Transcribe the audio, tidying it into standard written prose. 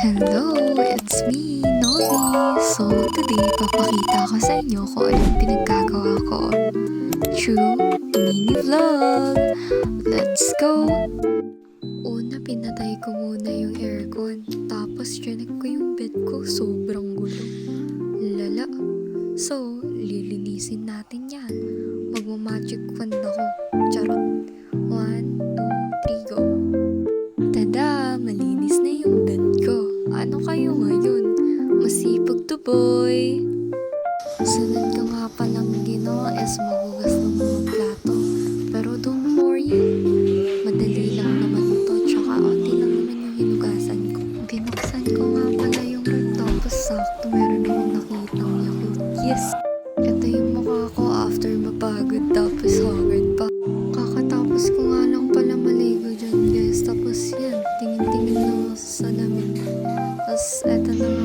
Hello, it's me, Novi. So, today, papakita ko sa inyo kung anong pinagkagawa ko. True mini vlog. Let's go! Una, pinatay ko muna yung aircon. Tapos, chinek ko yung bed ko. Sobrang gulo. Lala. So, lilinisin natin yan. Magmamagic wand ako. Charot. 1, 2, 3, go. Tada! Malinis na yung bed ko. Ano kayo ngayon? Masipag to boy! Sunod ko nga palang ginawa is magugas ng mga plato. Pero don't worry, madali lang naman to. Tsaka onti lang naman yung hinugasan ko. Binuksan ko nga pala yung rep tapos sakto meron akong nakitang Yakult. Yes! Ito yung mukha ko after mapagod tapos haggard pa. Kakatapos ko nga lang pala maligo dyan guys. Tapos yan, tingin-tingin lang ako sa salamin. Tapos eto na nga